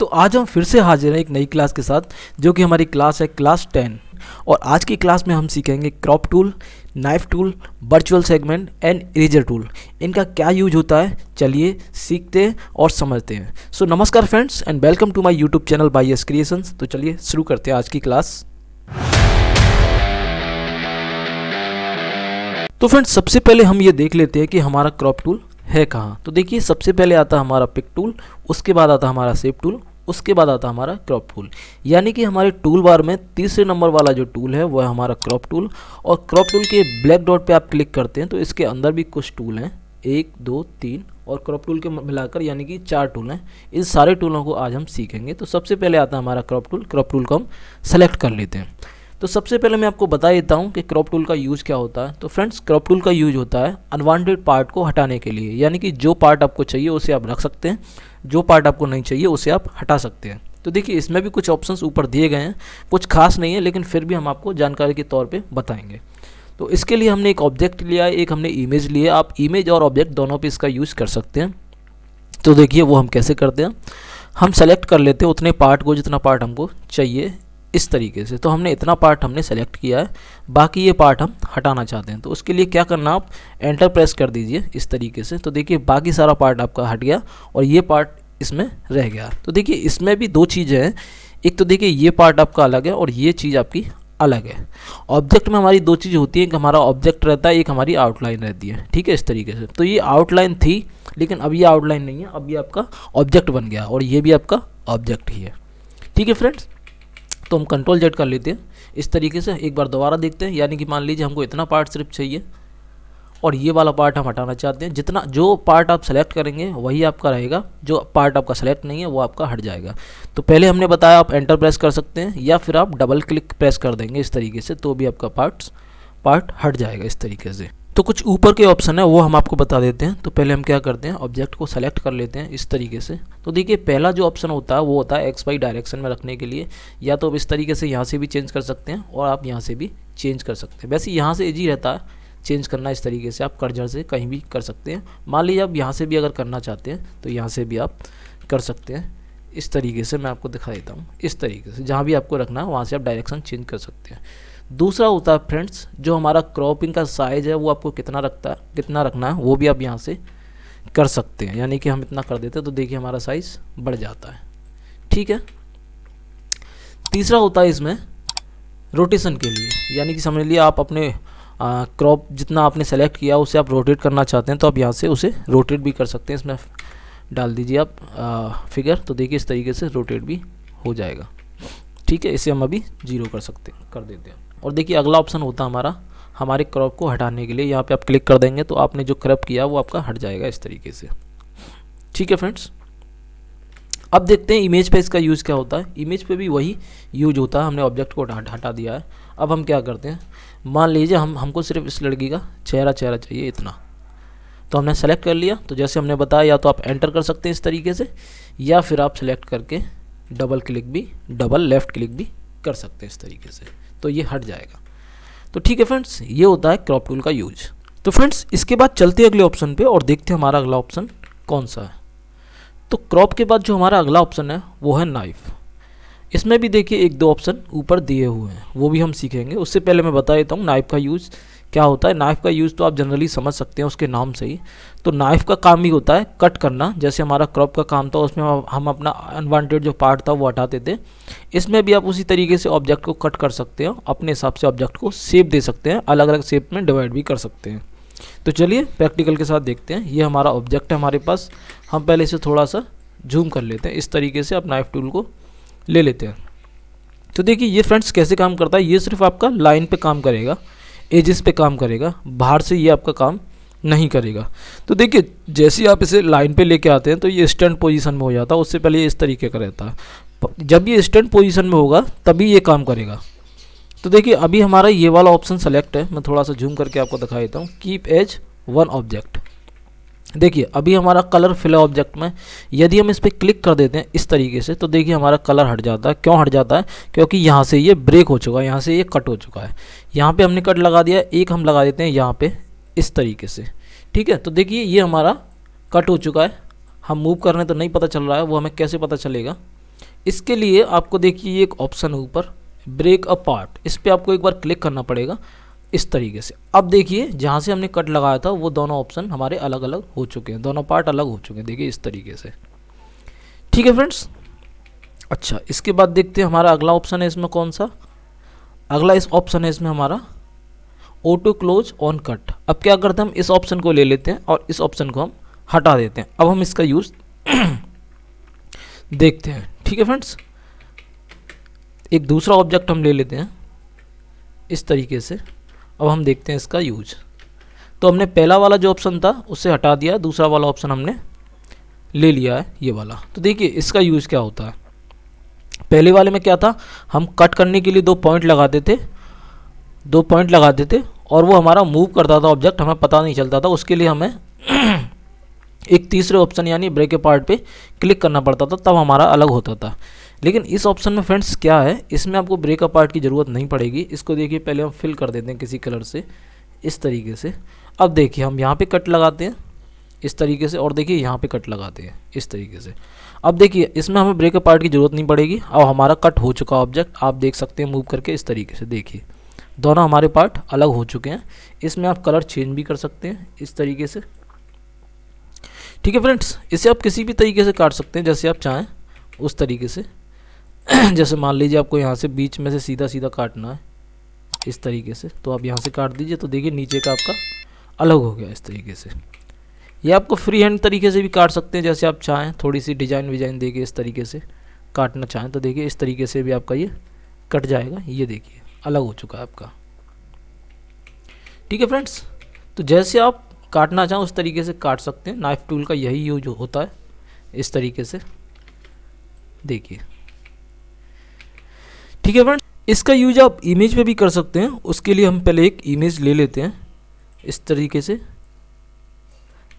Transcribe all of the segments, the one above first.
तो आज हम फिर से हाजिर हैं एक नई क्लास के साथ, जो कि हमारी क्लास है क्लास 10। और आज की क्लास में हम सीखेंगे crop tool, knife tool, virtual segment and eraser tool. इनका क्या यूज होता है, चलिए सीखते हैं और समझते हैं। सो नमस्कार friends and welcome to my YouTube channel by S creations. तो चलिए शुरू करते हैं आज की क्लास। तो फ्रेंड्स सबसे पहले हम ये देख लेते हैं कि हमारा क्रॉप टूल है कहाँ। तो देखिए सबसे पहले आता है हमारा पिक टूल, उसके बाद आता है हमारा शेप टूल, उसके बाद आता है हमारा क्रॉप टूल। यानी कि हमारे टूल बार में तीसरे नंबर वाला जो टूल है वो है हमारा क्रॉप टूल। और क्रॉप टूल के ब्लैक डॉट पे आप क्लिक करते हैं तो इसके अंदर भी कुछ टूल हैं, 1 2 3 और क्रॉप टूल के मिलाकर यानी कि 4 टूल हैं। इन सारे टूलों को आज हम सीखेंगे। तो सबसे पहले आता है हमारा क्रॉप टूल। क्रॉप टूल को हम सेलेक्ट कर लेते हैं। तो सबसे पहले मैं आपको बता देता हूँ कि क्रॉप टूल का यूज़ क्या होता है। तो फ्रेंड्स क्रॉप टूल का यूज होता है अनवांटेड पार्ट को हटाने के लिए, यानी कि जो पार्ट आपको चाहिए उसे आप रख सकते हैं, जो पार्ट आपको नहीं चाहिए उसे आप हटा सकते हैं। तो देखिए इसमें भी कुछ ऑप्शंस ऊपर दिए गए हैं, कुछ खास नहीं है लेकिन फिर भी हम आपको जानकारी के तौर पे बताएंगे। तो इसके लिए हमने एक ऑब्जेक्ट लिया है, एक हमने इमेज लिया। आप इमेज और ऑब्जेक्ट दोनों पे इसका यूज़ कर सकते हैं। तो देखिए वो हम कैसे करते हैं, हम सेलेक्ट कर लेते हैं उतने पार्ट को जितना पार्ट हमको चाहिए इस तरीके से। तो हमने इतना पार्ट हमने सेलेक्ट किया है, बाकी ये पार्ट हम हटाना चाहते हैं। तो उसके लिए क्या करना, आप एंटर प्रेस कर दीजिए इस तरीके से। तो देखिए बाकी सारा पार्ट आपका हट गया और ये पार्ट इसमें रह गया। तो देखिए इसमें भी दो चीज़ें हैं, एक तो देखिए ये पार्ट आपका अलग है और ये चीज़ आपकी अलग है। ऑब्जेक्ट में हमारी दो चीज़ होती है, एक हमारा ऑब्जेक्ट रहता है, एक हमारी आउटलाइन रहती है। ठीक है, इस तरीके से। तो ये आउटलाइन थी लेकिन अब ये आउटलाइन नहीं है, अब ये आपका ऑब्जेक्ट बन गया और ये भी आपका ऑब्जेक्ट ही है। ठीक है फ्रेंड्स, तो हम कंट्रोल जेड कर लेते हैं इस तरीके से। एक बार दोबारा देखते हैं, यानी कि मान लीजिए हमको इतना पार्ट सिर्फ चाहिए और ये वाला पार्ट हम हटाना चाहते हैं। जितना जो पार्ट आप सेलेक्ट करेंगे वही आपका रहेगा, जो पार्ट आपका सेलेक्ट नहीं है वो आपका हट जाएगा। तो पहले हमने बताया आप एंटर प्रेस कर सकते हैं या फिर आप डबल क्लिक प्रेस कर देंगे इस तरीके से, तो भी आपका पार्ट हट जाएगा इस तरीके से। तो कुछ ऊपर के ऑप्शन है वो हम आपको बता देते हैं। तो पहले हम क्या करते हैं, ऑब्जेक्ट को सेलेक्ट कर लेते हैं इस तरीके से। तो देखिए पहला जो ऑप्शन होता है वो होता है एक्स वाई डायरेक्शन में रखने के लिए, या तो आप इस तरीके से यहाँ से भी चेंज कर सकते हैं और आप यहाँ से भी चेंज कर सकते हैं। वैसे यहाँ से इजी रहता है चेंज करना इस तरीके से, आप कर्सर से कहीं भी कर सकते हैं। मान लीजिए आप यहाँ से भी अगर करना चाहते हैं तो यहाँ से भी आप कर सकते हैं इस तरीके से। मैं आपको दिखा देता हूँ इस तरीके से, जहाँ भी आपको रखना है वहाँ से आप डायरेक्शन चेंज कर सकते हैं। दूसरा होता है फ्रेंड्स जो हमारा क्रॉपिंग का साइज़ है वो आपको कितना रखना है वो भी आप यहाँ से कर सकते हैं। यानी कि हम इतना कर देते हैं तो देखिए हमारा साइज़ बढ़ जाता है। ठीक है, तीसरा होता है इसमें रोटेशन के लिए, यानी कि समझ लिए आप अपने क्रॉप जितना आपने सेलेक्ट किया उसे आप रोटेट करना चाहते हैं तो आप यहाँ से उसे रोटेट भी कर सकते हैं। इसमें डाल दीजिए आप फिगर, तो देखिए इस तरीके से रोटेट भी हो जाएगा। ठीक है, इसे हम अभी 0 कर देते हैं। और देखिए अगला ऑप्शन होता है हमारा हमारे क्रॉप को हटाने के लिए। यहाँ पे आप क्लिक कर देंगे तो आपने जो क्रॉप किया वो आपका हट जाएगा इस तरीके से। ठीक है फ्रेंड्स, अब देखते हैं इमेज पे इसका यूज़ क्या होता है। इमेज पे भी वही यूज होता है, हमने ऑब्जेक्ट को हटा दिया है। अब हम क्या करते हैं, मान लीजिए हमको सिर्फ इस लड़की का चेहरा चाहिए इतना, तो हमने सेलेक्ट कर लिया। तो जैसे हमने बताया या तो आप एंटर कर सकते हैं इस तरीके से, या फिर आप सेलेक्ट करके डबल लेफ्ट क्लिक भी कर सकते हैं इस तरीके से, तो ये हट जाएगा। तो ठीक है फ्रेंड्स, ये होता है क्रॉप टूल का यूज। तो फ्रेंड्स इसके बाद चलते हैं अगले ऑप्शन पे और देखते हैं हमारा अगला ऑप्शन कौन सा है। तो क्रॉप के बाद जो हमारा अगला ऑप्शन है वो है नाइफ। इसमें भी देखिए 1 2 ऑप्शन ऊपर दिए हुए हैं, वो भी हम सीखेंगे। उससे पहले मैं बता देता हूँ नाइफ का यूज़ क्या होता है। नाइफ का यूज़ तो आप जनरली समझ सकते हैं उसके नाम से ही। तो नाइफ का काम भी होता है कट करना, जैसे हमारा क्रॉप का काम था उसमें हम अपना अनवांटेड जो पार्ट था वो हटाते थे। इसमें भी आप उसी तरीके से ऑब्जेक्ट को कट कर सकते हैं, अपने हिसाब से ऑब्जेक्ट को शेप दे सकते हैं, अलग अलग शेप में डिवाइड भी कर सकते हैं। तो चलिए प्रैक्टिकल के साथ देखते हैं। ये हमारा ऑब्जेक्ट है हमारे पास, हम पहले इसे थोड़ा सा जूम कर लेते हैं इस तरीके से। आप नाइफ टूल को ले लेते हैं। तो देखिए ये फ्रेंड्स कैसे काम करता है, ये सिर्फ आपका लाइन पे काम करेगा, एजेस पे काम करेगा, बाहर से ये आपका काम नहीं करेगा। तो देखिए जैसे ही आप इसे लाइन पे लेके आते हैं तो ये स्टैंड पोजीशन में हो जाता है, उससे पहले ये इस तरीके का रहता है। जब ये स्टैंड पोजीशन में होगा तभी ये काम करेगा। तो देखिए अभी हमारा ये वाला ऑप्शन सेलेक्ट है, मैं थोड़ा सा जूम करके आपको दिखा देता हूँ। कीप एज वन ऑब्जेक्ट, देखिए अभी हमारा कलर फिल है ऑब्जेक्ट में। यदि हम इस पर क्लिक कर देते हैं इस तरीके से तो देखिए हमारा कलर हट जाता है। क्यों हट जाता है, क्योंकि यहाँ से ये ब्रेक हो चुका है, यहाँ से ये कट हो चुका है। यहाँ पे हमने कट लगा दिया, एक हम लगा देते हैं यहाँ पे इस तरीके से। ठीक है, तो देखिए ये हमारा कट हो चुका है। हम मूव कर रहे हैं तो नहीं पता चल रहा है, वो हमें कैसे पता चलेगा, इसके लिए आपको देखिए एक ऑप्शन है ऊपर ब्रेक अ पार्ट, इस पर आपको एक बार क्लिक करना पड़ेगा इस तरीके से। अब देखिए जहाँ से हमने कट लगाया था वो दोनों ऑप्शन हमारे अलग अलग हो चुके हैं, दोनों पार्ट अलग हो चुके हैं, देखिए इस तरीके से। ठीक है फ्रेंड्स। अच्छा, इसके बाद देखते हैं हमारा अगला ऑप्शन है इसमें कौन सा। अगला इस ऑप्शन है इसमें हमारा ऑटो क्लोज ऑन कट। अब क्या करते हैं, हम इस ऑप्शन को ले लेते हैं और इस ऑप्शन को हम हटा देते हैं। अब हम इसका यूज़ देखते हैं। ठीक है फ्रेंड्स, एक दूसरा ऑब्जेक्ट हम ले लेते हैं इस तरीके से। अब हम देखते हैं इसका यूज। तो हमने पहला वाला जो ऑप्शन था उससे हटा दिया, दूसरा वाला ऑप्शन हमने ले लिया है ये वाला। तो देखिए इसका यूज क्या होता है। पहले वाले में क्या था, हम कट करने के लिए दो पॉइंट लगाते थे और वो हमारा मूव करता था ऑब्जेक्ट, हमें पता नहीं चलता था। उसके लिए हमें एक तीसरे ऑप्शन यानी ब्रेक पार्ट पे क्लिक करना पड़ता था, तब हमारा अलग होता था। लेकिन इस ऑप्शन में फ्रेंड्स क्या है, इसमें आपको ब्रेक पार्ट की ज़रूरत नहीं पड़ेगी। इसको देखिए पहले हम फिल कर देते हैं किसी कलर से इस तरीके से। अब देखिए हम यहाँ पे कट लगाते हैं इस तरीके से और देखिए यहाँ पे कट लगाते हैं इस तरीके से। अब देखिए इसमें हमें ब्रेक पार्ट की ज़रूरत नहीं पड़ेगी। अब हमारा कट हो चुका ऑब्जेक्ट आप देख सकते हैं मूव करके इस तरीके से। देखिए दोनों हमारे पार्ट अलग हो चुके हैं। इसमें आप कलर चेंज भी कर सकते हैं इस तरीके से। ठीक है फ्रेंड्स, इसे आप किसी भी तरीके से काट सकते हैं जैसे आप चाहें उस तरीके से। जैसे मान लीजिए आपको यहाँ से बीच में से सीधा सीधा काटना है इस तरीके से, तो आप यहाँ से काट दीजिए। तो देखिए नीचे का आपका अलग हो गया इस तरीके से। ये आपको फ्री हैंड तरीके से भी काट सकते हैं जैसे आप चाहें, थोड़ी सी डिजाइन विजाइन देके इस तरीके से काटना चाहें तो देखिए इस तरीके से भी आपका ये कट जाएगा। ये देखिए अलग हो चुका है आपका। ठीक है फ्रेंड्स, तो जैसे आप काटना चाहें उस तरीके से काट सकते हैं। नाइफ टूल का यही यूज होता है इस तरीके से। देखिए ठीक है फ्रेंड्स, इसका यूज आप इमेज पे भी कर सकते हैं। उसके लिए हम पहले एक इमेज ले लेते हैं इस तरीके से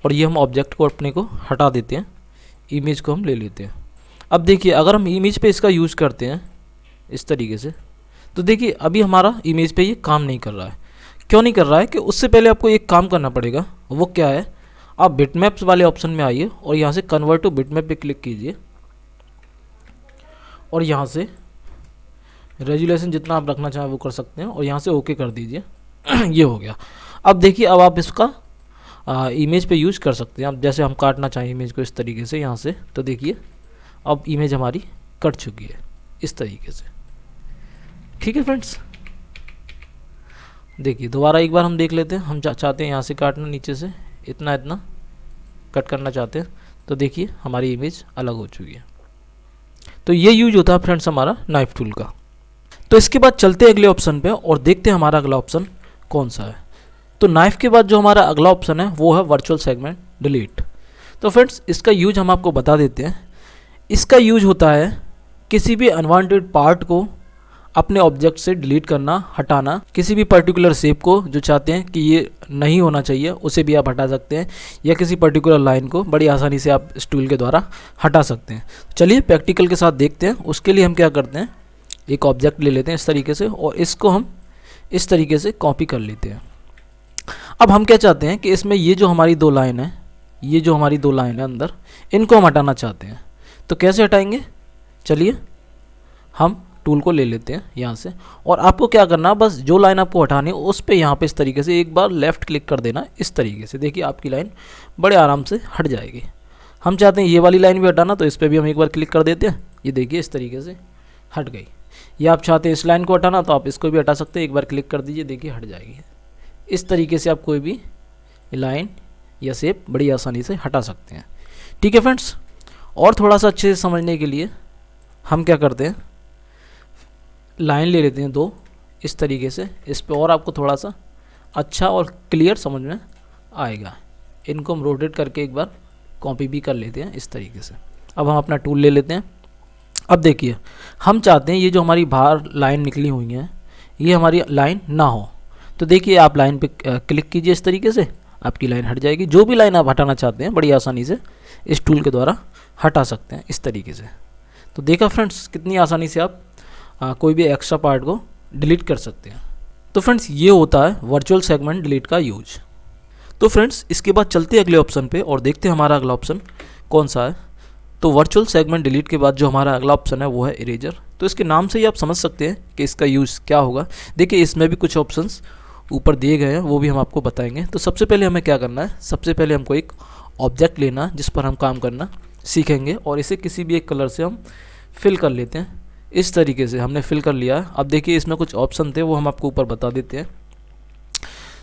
और ये हम ऑब्जेक्ट को अपने को हटा देते हैं, इमेज को हम ले लेते हैं। अब देखिए अगर हम इमेज पे इसका यूज़ करते हैं इस तरीके से तो देखिए अभी हमारा इमेज पे ये काम नहीं कर रहा है। क्यों नहीं कर रहा है कि उससे पहले आपको एक काम करना पड़ेगा। वो क्या है, आप बिटमैप्स वाले ऑप्शन में आइए और यहाँ से कन्वर्ट टू बिटमैप पे क्लिक कीजिए और यहाँ से रेजुलेशन जितना आप रखना चाहें वो कर सकते हैं और यहाँ से ओके कर दीजिए। ये हो गया। अब देखिए अब आप इसका इमेज पे यूज़ कर सकते हैं। अब जैसे हम काटना चाहें इमेज को इस तरीके से यहाँ से, तो देखिए अब इमेज हमारी कट चुकी है इस तरीके से। ठीक है फ्रेंड्स, देखिए दोबारा एक बार हम देख लेते हैं। हम चाहते हैं यहाँ से काटना, नीचे से इतना इतना कट करना चाहते हैं तो देखिए हमारी इमेज अलग हो चुकी है। तो ये यूज होता है फ्रेंड्स हमारा नाइफ टूल का। तो इसके बाद चलते हैं अगले ऑप्शन पे और देखते हैं हमारा अगला ऑप्शन कौन सा है। तो नाइफ के बाद जो हमारा अगला ऑप्शन है वो है वर्चुअल सेगमेंट डिलीट। तो फ्रेंड्स इसका यूज हम आपको बता देते हैं। इसका यूज होता है किसी भी अनवांटेड पार्ट को अपने ऑब्जेक्ट से डिलीट करना, हटाना। किसी भी पर्टिकुलर शेप को जो चाहते हैं कि ये नहीं होना चाहिए उसे भी आप हटा सकते हैं, या किसी पर्टिकुलर लाइन को बड़ी आसानी से आप इस टूल के द्वारा हटा सकते हैं। चलिए प्रैक्टिकल के साथ देखते हैं। उसके लिए हम क्या करते हैं, एक ऑब्जेक्ट ले लेते हैं इस तरीके से और इसको हम इस तरीके से कॉपी कर लेते हैं। अब हम क्या चाहते हैं कि इसमें ये जो हमारी दो लाइन है, ये जो हमारी दो लाइन है अंदर, इनको हम हटाना चाहते हैं। तो कैसे हटाएंगे, चलिए हम टूल को ले लेते हैं यहाँ से और आपको क्या करना है, बस जो लाइन आपको हटानी है उस पे यहाँ पे इस तरीके से एक बार लेफ़्ट क्लिक कर देना इस तरीके से। देखिए आपकी लाइन बड़े आराम से हट जाएगी। हम चाहते हैं ये वाली लाइन भी हटाना तो इस पर भी हम एक बार क्लिक कर देते हैं। ये देखिए इस तरीके से हट गई। या आप चाहते हैं इस लाइन को हटाना तो आप इसको भी हटा सकते हैं, एक बार क्लिक कर दीजिए, देखिए हट जाएगी। इस तरीके से आप कोई भी लाइन या शेप बड़ी आसानी से हटा सकते हैं। ठीक है फ्रेंड्स, और थोड़ा सा अच्छे से समझने के लिए हम क्या करते हैं, लाइन ले लेते हैं दो इस तरीके से, इस पे और आपको थोड़ा सा अच्छा और क्लियर समझ में आएगा। इनको हम रोटेट करके एक बार कॉपी भी कर लेते हैं इस तरीके से। अब हम अपना टूल ले लेते हैं। अब देखिए हम चाहते हैं ये जो हमारी बाहर लाइन निकली हुई है ये हमारी लाइन ना हो। तो देखिए आप लाइन पे क्लिक कीजिए इस तरीके से, आपकी लाइन हट जाएगी। जो भी लाइन आप हटाना चाहते हैं बड़ी आसानी से इस टूल के द्वारा हटा सकते हैं इस तरीके से। तो देखा फ्रेंड्स कितनी आसानी से आप कोई भी एक्स्ट्रा पार्ट को डिलीट कर सकते हैं। तो फ्रेंड्स ये होता है वर्चुअल सेगमेंट डिलीट का यूज। तो फ्रेंड्स इसके बाद चलते हैं अगले ऑप्शन पे और देखते हैं हमारा अगला ऑप्शन कौन सा है। तो वर्चुअल सेगमेंट डिलीट के बाद जो हमारा अगला ऑप्शन है वो है इरेजर। तो इसके नाम से ही आप समझ सकते हैं कि इसका यूज़ क्या होगा। देखिए इसमें भी कुछ ऑप्शंस ऊपर दिए गए हैं, वो भी हम आपको बताएंगे। तो सबसे पहले हमें क्या करना है, सबसे पहले हमको एक ऑब्जेक्ट लेना जिस पर हम काम करना सीखेंगे और इसे किसी भी एक कलर से हम फिल कर लेते हैं। इस तरीके से हमने फिल कर लिया। अब देखिए इसमें कुछ ऑप्शन थे वो हम आपको ऊपर बता देते हैं।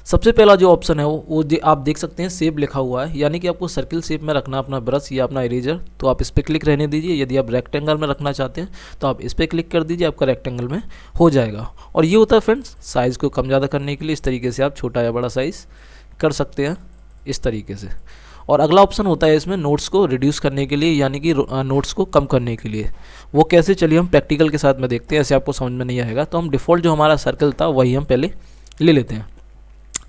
सबसे पहला जो ऑप्शन है वो आप देख सकते हैं शेप लिखा हुआ है, यानी कि आपको सर्किल शेप में रखना अपना ब्रश या अपना इरेजर, तो आप इस पर क्लिक रहने दीजिए। यदि आप रेक्टेंगल में रखना चाहते हैं तो आप इस पर क्लिक कर दीजिए, आपका रेक्टेंगल में हो जाएगा। और ये होता है फ्रेंड्स साइज़ को कम ज़्यादा करने के लिए। इस तरीके से आप छोटा या बड़ा साइज़ कर सकते हैं इस तरीके से। और अगला ऑप्शन होता है इसमें नोट्स को रिड्यूस करने के लिए, यानी कि नोट्स को कम करने के लिए। वो कैसे, चलिए हम प्रैक्टिकल के साथ में देखते हैं, ऐसे आपको समझ में नहीं आएगा। तो हम डिफ़ॉल्ट जो हमारा सर्कल था वही हम पहले ले लेते हैं।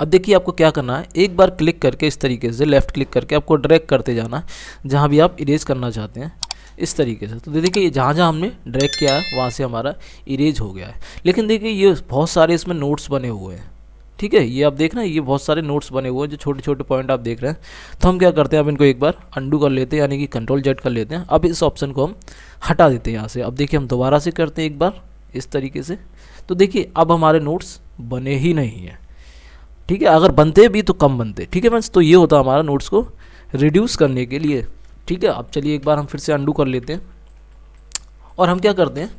अब देखिए आपको क्या करना है, एक बार क्लिक करके इस तरीके से लेफ़्ट क्लिक करके आपको ड्रैग करते जाना है जहाँ भी आप इरेज करना चाहते हैं इस तरीके से। तो देखिए जहाँ जहाँ हमने ड्रैग किया है वहाँ से हमारा इरेज हो गया है। लेकिन देखिए ये बहुत सारे इसमें नोट्स बने हुए हैं, ठीक है, ये आप देख रहे हैं, ये बहुत सारे नोट्स बने हुए हैं जो छोटे छोटे पॉइंट आप देख रहे हैं। तो हम क्या करते हैं, अब इनको एक बार अंडू कर लेते हैं, यानी कि कंट्रोल जेड कर लेते हैं। अब इस ऑप्शन को हम हटा देते हैं यहाँ से। अब देखिए हम दोबारा से करते हैं एक बार इस तरीके से। तो देखिए अब हमारे नोट्स बने ही नहीं हैं, ठीक है, अगर बनते भी तो कम बनते, ठीक है फ्रेंड्स। तो ये होता है हमारा नोट्स को रिड्यूस करने के लिए, ठीक है। अब चलिए एक बार हम फिर से अंडू कर लेते हैं और हम क्या करते हैं,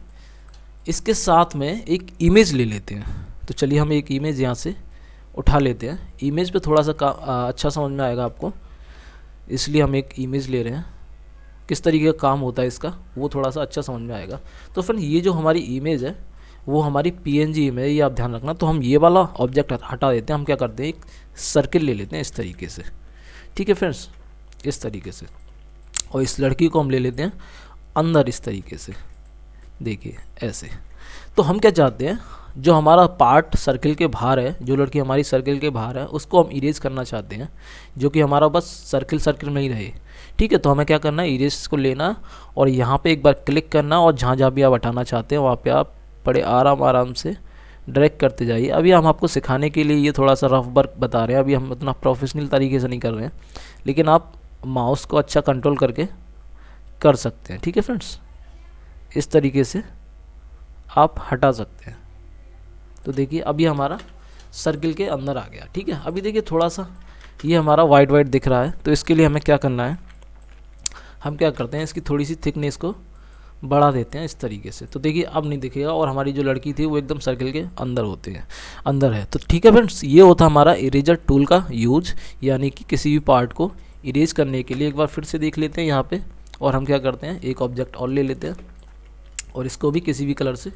इसके साथ में एक इमेज ले लेते हैं। तो चलिए हम एक इमेज यहाँ से उठा लेते हैं। इमेज पे थोड़ा सा अच्छा समझ में आएगा आपको, इसलिए हम एक इमेज ले रहे हैं। किस तरीके का काम होता है इसका वो थोड़ा सा अच्छा समझ में आएगा। तो फ्रेंड ये जो हमारी इमेज है वो हमारी PNG इमेज है, ये आप ध्यान रखना। तो हम ये वाला ऑब्जेक्ट हटा देते हैं। हम क्या करते हैं, एक सर्किल ले लेते हैं इस तरीके से, ठीक है फ्रेंड्स, इस तरीके से। और इस लड़की को हम ले लेते हैं अंदर इस तरीके से, देखिए ऐसे। तो हम क्या चाहते हैं, जो हमारा पार्ट सर्किल के बाहर है, जो लड़की हमारी सर्किल के बाहर है उसको हम इरेज करना चाहते हैं, जो कि हमारा बस सर्किल सर्किल में ही रहे, ठीक है। तो हमें क्या करना है, इरेज को लेना और यहाँ पे एक बार क्लिक करना और जहाँ जहाँ भी आप हटाना चाहते हैं वहाँ पे आप बड़े आराम से ड्रैग करते जाइए। अभी हम आपको सिखाने के लिए ये थोड़ा सा रफ वर्क बता रहे हैं, अभी हम उतना प्रोफेशनल तरीके से नहीं कर रहे हैं, लेकिन आप माउस को अच्छा कंट्रोल करके कर सकते हैं, ठीक है फ्रेंड्स। इस तरीके से आप हटा सकते हैं। तो देखिए अभी हमारा सर्किल के अंदर आ गया, ठीक है। अभी देखिए थोड़ा सा ये हमारा वाइट वाइट दिख रहा है, तो इसके लिए हमें क्या करना है, हम क्या करते हैं, इसकी थोड़ी सी थिकनेस को बढ़ा देते हैं इस तरीके से। तो देखिए अब नहीं दिखेगा और हमारी जो लड़की थी वो एकदम सर्किल के अंदर है। तो ठीक है फ्रेंड्स, ये होता हमारा इरेजर टूल का यूज, यानी कि किसी भी पार्ट को इरेज करने के लिए। एक बार फिर से देख लेते हैं यहाँ पे, और हम क्या करते हैं, एक ऑब्जेक्ट और ले लेते हैं और इसको भी किसी भी कलर से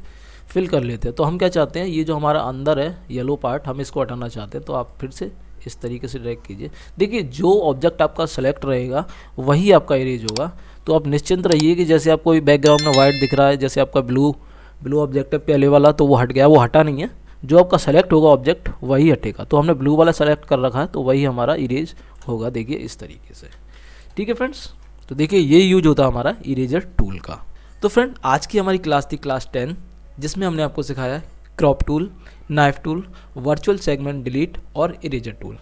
फिल कर लेते हैं। तो हम क्या चाहते हैं, ये जो हमारा अंदर है येलो पार्ट, हम इसको हटाना चाहते हैं। तो आप फिर से इस तरीके से ड्रैग कीजिए। देखिए जो ऑब्जेक्ट आपका सेलेक्ट रहेगा वही आपका इरेज होगा। तो आप निश्चिंत रहिए कि जैसे आपको बैकग्राउंड में वाइट दिख रहा है, जैसे आपका ब्लू ऑब्जेक्ट है पहले वाला, तो वो हट गया, वो हटा नहीं है। जो आपका सेलेक्ट होगा ऑब्जेक्ट वही हटेगा। तो हमने ब्लू वाला सेलेक्ट कर रखा है तो वही हमारा इरेज होगा, देखिए इस तरीके से, ठीक है फ्रेंड्स। तो देखिए ये यूज होता है हमारा इरेजर टूल का। तो फ्रेंड आज की हमारी क्लास थी क्लास 10, जिसमें हमने आपको सिखाया crop tool, knife tool, virtual segment delete और इरेजर टूल।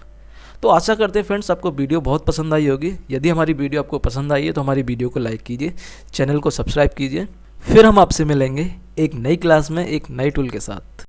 तो आशा करते हैं फ्रेंड्स आपको वीडियो बहुत पसंद आई होगी। यदि हमारी वीडियो आपको पसंद आई है तो हमारी वीडियो को लाइक कीजिए, चैनल को सब्सक्राइब कीजिए। फिर हम आपसे मिलेंगे एक नई क्लास में एक नई टूल के साथ।